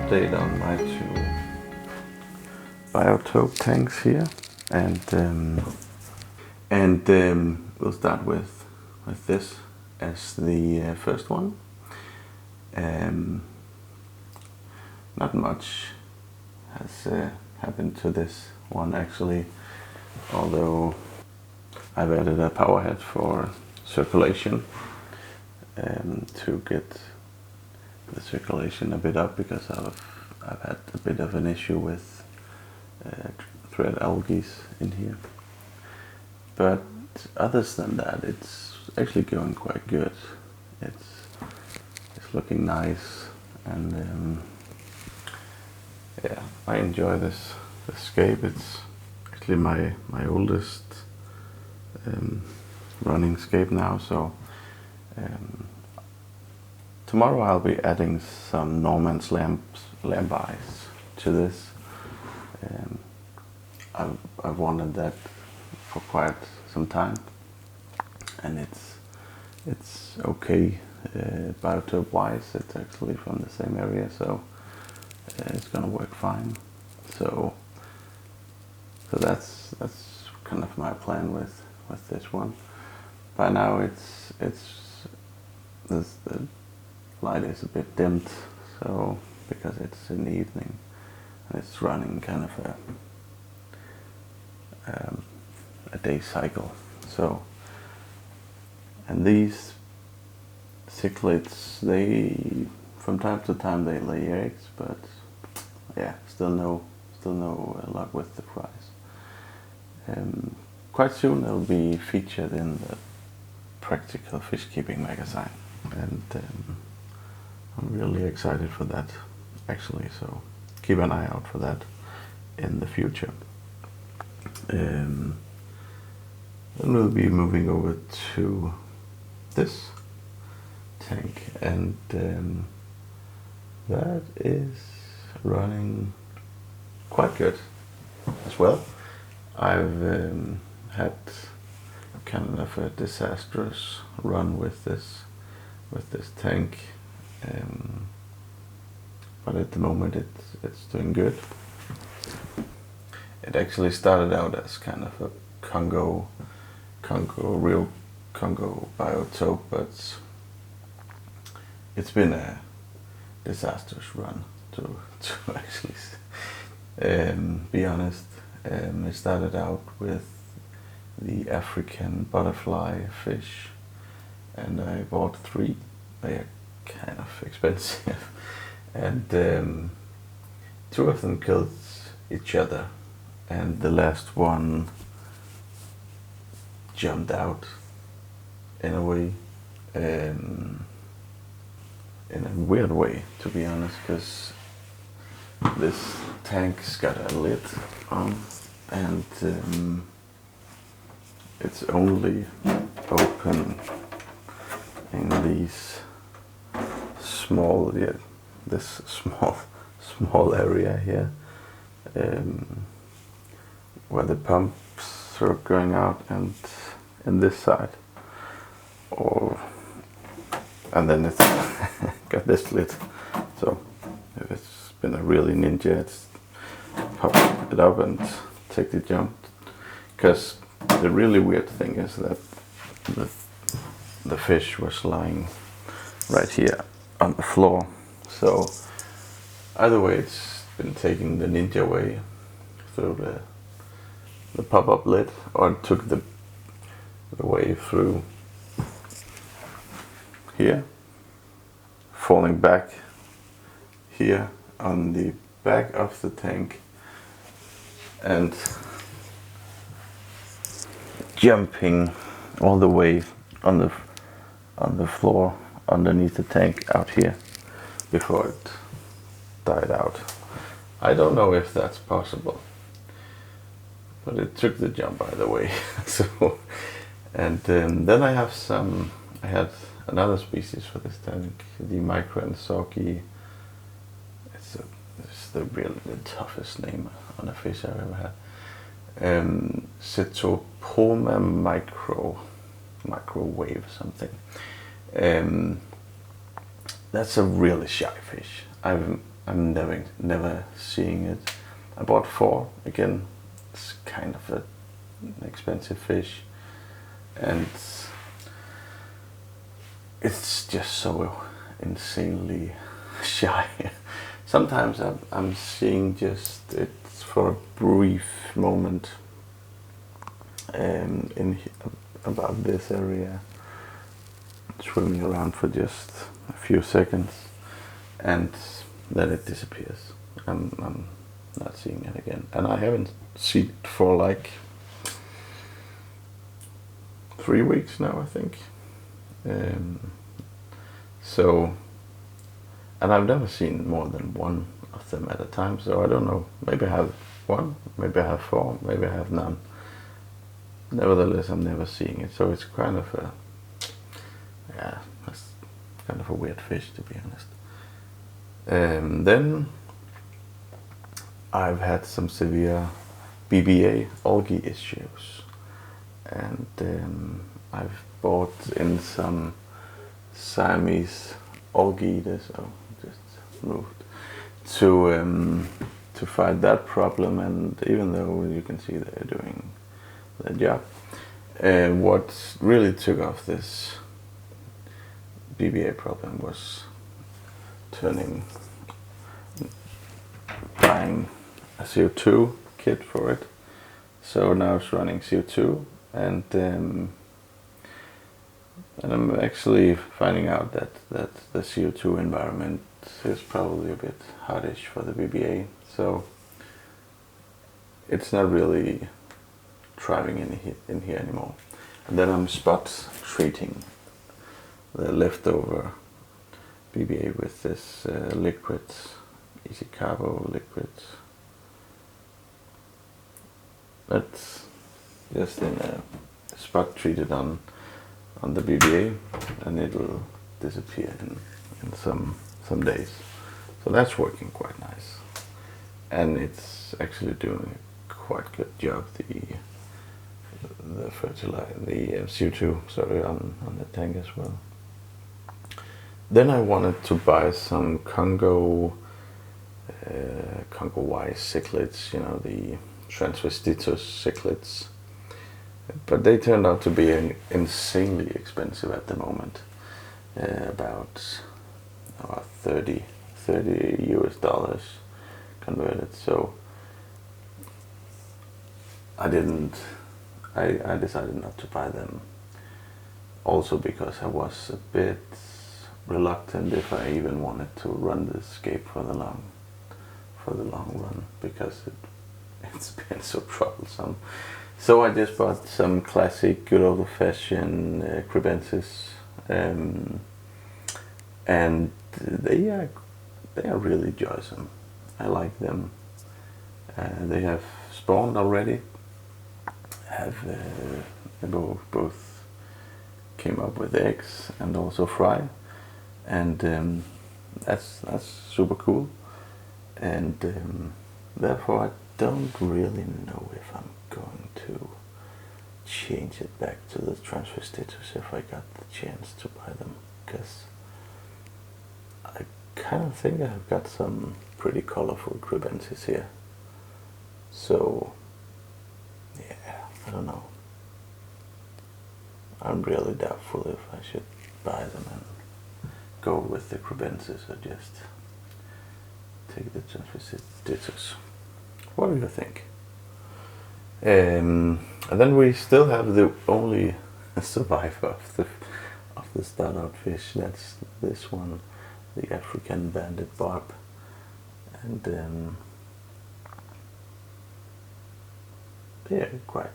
update on my two Biotope tanks here, and we'll start with this as the first one. Not much has happened to this one actually, although I've added a power head for circulation to get the circulation a bit up, because I've had a bit of an issue with thread algae in here. But other than that, it's actually going quite good. It's looking nice, and yeah, I enjoy this scape. It's actually my oldest running scape now, so tomorrow I'll be adding some no man's lamp eyes to this. I've wanted that for quite some time, and it's okay. Biotope wise, it's actually from the same area, so it's gonna work fine. So that's kind of my plan with this one. By now the light is a bit dimmed, so because it's in the evening and it's running kind of a day cycle. So, and these cichlids, they from time to time they lay eggs, but yeah, still no luck with the fries. Quite soon they'll be featured in the Practical Fish Keeping magazine, and I'm really excited for that actually, so keep an eye out for that in the future. Then we'll be moving over to this tank, and that is running quite good as well. I've had kind of a disastrous run with this tank, but at the moment it's doing good. It actually started out as kind of a real Congo biotope, but it's been a disastrous run to actually be honest. It started out with the African butterfly fish, and I bought 3. They are kind of expensive, and 2 of them killed each other, and the last one jumped out in a way, in a weird way, to be honest, because this tank's got a lid on, and it's only open in these small, this small area here, where the pumps are going out, and in this side, and then it's got this lid. So if it's been a really ninja, it's pop it up and take the jump. Because the really weird thing is that the fish was lying right here on the floor. So either way, it's been taking the ninja way through the pop-up lid, or it took the way through here, falling back here on the back of the tank, and jumping all the way on the floor underneath the tank out here before it died out. I don't know if that's possible, but it took the jump either way. So, and then I had another species for this tank, the ansorgii. It's the toughest name on a fish I've ever had. 𝐀𝐪𝐫𝐢𝐻 microwave something. That's a really shy fish. I've I'm never seeing it. I bought 4 again. It's kind of an expensive fish, and it's just so insanely shy. Sometimes I'm seeing just it for a brief moment about this area, swimming around for just a few seconds, and then it disappears. I'm not seeing it again, and I haven't seen it for like 3 weeks now, I think. So, and I've never seen more than 1 of them at a time, so I don't know, maybe I have 1, maybe I have 4, maybe I have none. Nevertheless, I'm never seeing it, so it's kind of a, yeah, it's kind of a weird fish, to be honest. Then I've had some severe BBA algae issues, and I've bought in some Siamese algae, so just moved to fight that problem, and even though you can see they're doing their job, what really took off this BBA problem was buying a CO2 kit for it. So now it's running CO2, and I'm actually finding out that the CO2 environment is probably a bit hardish for the BBA, so it's not really thriving in here anymore. And then I'm spot treating the leftover BBA with this liquid, easy carbo liquid. That's just in a spot treated on the BBA, and it will disappear in some days. So that's working quite nice, and it's actually doing a quite good job. The fertilizer, the CO2, sorry, on the tank as well. Then I wanted to buy some 𝐂𝐚𝐥 Y cichlids, you know, the transvestitus cichlids, but they turned out to be insanely expensive at the moment, about $30 US converted. So I decided not to buy them, also because I was a bit reluctant if I even wanted to run the scape for the long run, because it's been so troublesome. So I just bought some classic good old fashioned crebensis, and they are really joysome. I like them. They have spawned already. They both came up with eggs and also fry, and that's super cool. And therefore I don't really know if I'm going to change it back to the transvestitus if I got the chance to buy them, because I kind of think I've got some pretty colorful crebensis here. So yeah, I don't know. I'm really doubtful if I should buy them and go with the crebensis or just take the transvestitus. What do you think? And then we still have the only survivor of the startup fish. That's this one, the African banded barb, and they're quite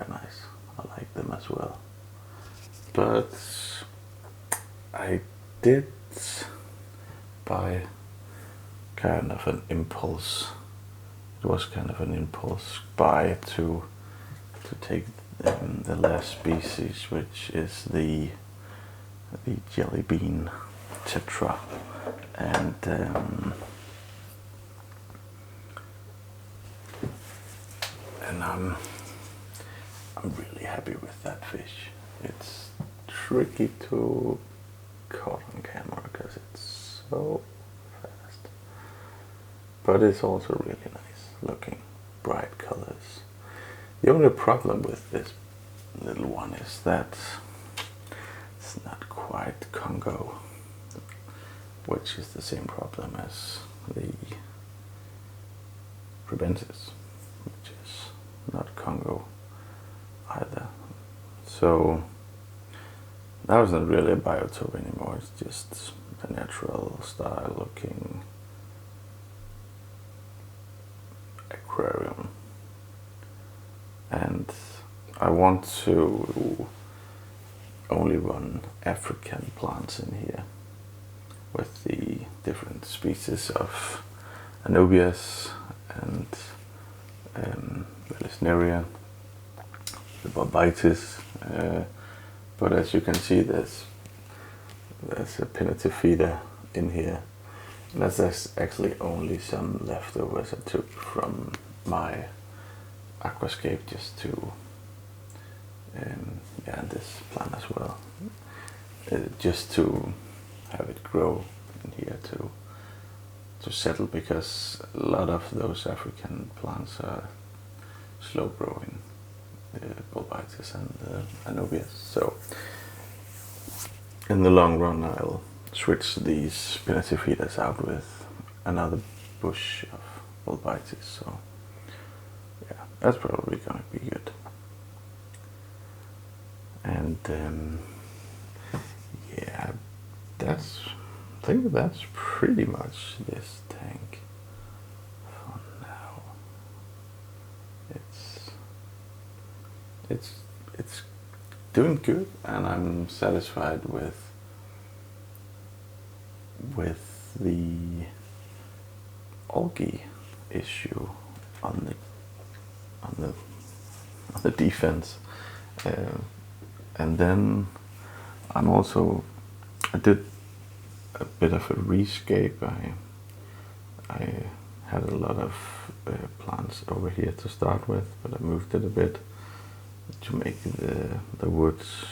nice. I like them as well. But I did buy kind of an impulse. It was kind of an impulse buy to take the last species, which is the jelly bean tetra, and I'm really happy with that fish. It's tricky to caught on camera because it's so fast. but it's also really nice looking, bright colors. The only problem with this little one is that it's not quite Congo, which is the same problem as the Probensis, which is not Congo either. So that was not really a biotope anymore, it's just a natural style looking aquarium. And I want to only run African plants in here with the different species of Anubias and Vallisneria, the Barbus, but as you can see, there's a petite in here. And that's actually only some leftovers I took from my aquascape just to, yeah, and this plant as well, just to have it grow in here to settle, because a lot of those African plants are slow growing, Barbus and Anubias. So in the long run I'll switch these petite out with another bush of Barbus. So yeah, that's probably gonna be good. And yeah, I think that's pretty much this tank for now. It's doing good, and I'm satisfied with the algae issue on the defense, and then I did a bit of a rescape. I had a lot of plants over here to start with, but I moved it a bit to make the woods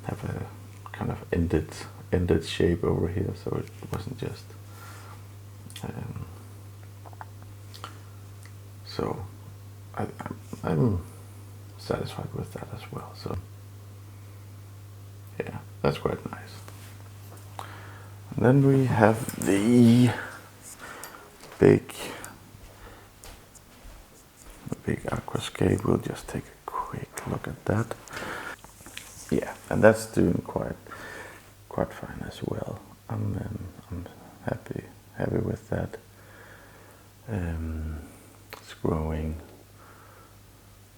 have a kind of ended shape over here, so it wasn't just so I'm satisfied with that as well. So yeah, that's quite nice. And then we have the big aquascape. We'll just take a quick look at that. Yeah, and that's doing quite fine as well. I'm happy with that. It's growing.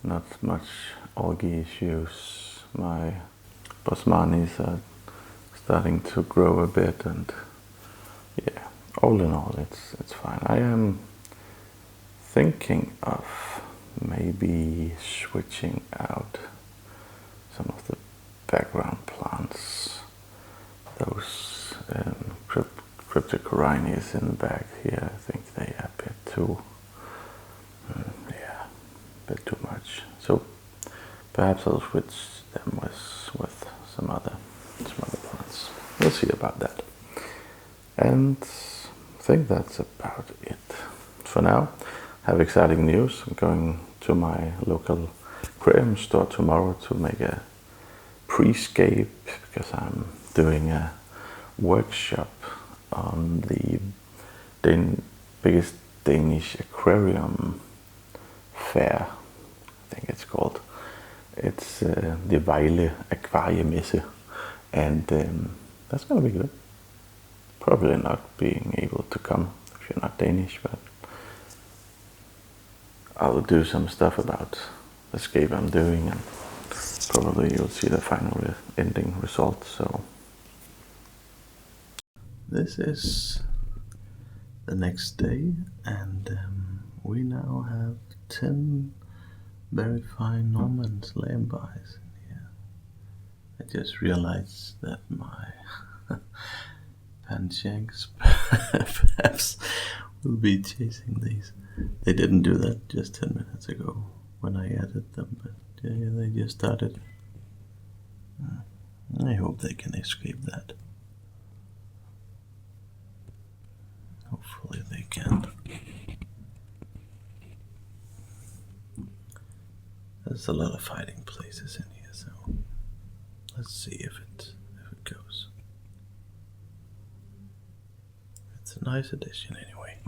Not much algae issues. My Bosmanis are starting to grow a bit, and yeah, all in all, it's fine. I am thinking of maybe switching out some of the background plants. Those 𝐂𝐞𝐬𝐿 in the back here, I think they are a bit too, yeah, a bit too much. So perhaps I'll switch them with some other plants. We'll see about that. And I think that's about it for now. I have exciting news. I'm going to my local aquarium store tomorrow to make a pre-scape, because I'm doing a workshop on the biggest Danish aquarium fair, I think it's called. It's the Vejle Aquarium, and that's gonna be good. Probably not being able to come if you're not Danish, but I'll do some stuff about the scape I'm doing, and probably you'll see the final ending result. So this is the next day, and we now have 10 very fine Norman lambies in here. I just realized that my panshanks perhaps will be chasing these. They didn't do that just 10 minutes ago when I added them, but yeah, they just started. I hope they can escape that. Hopefully they can. There's a lot of hiding places in here, so let's see if it goes. It's a nice addition anyway.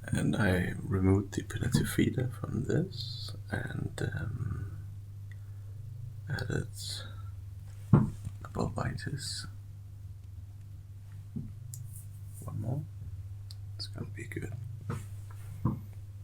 And I removed the primitive feeder from this and added a Barbus. One more. It's gonna be good.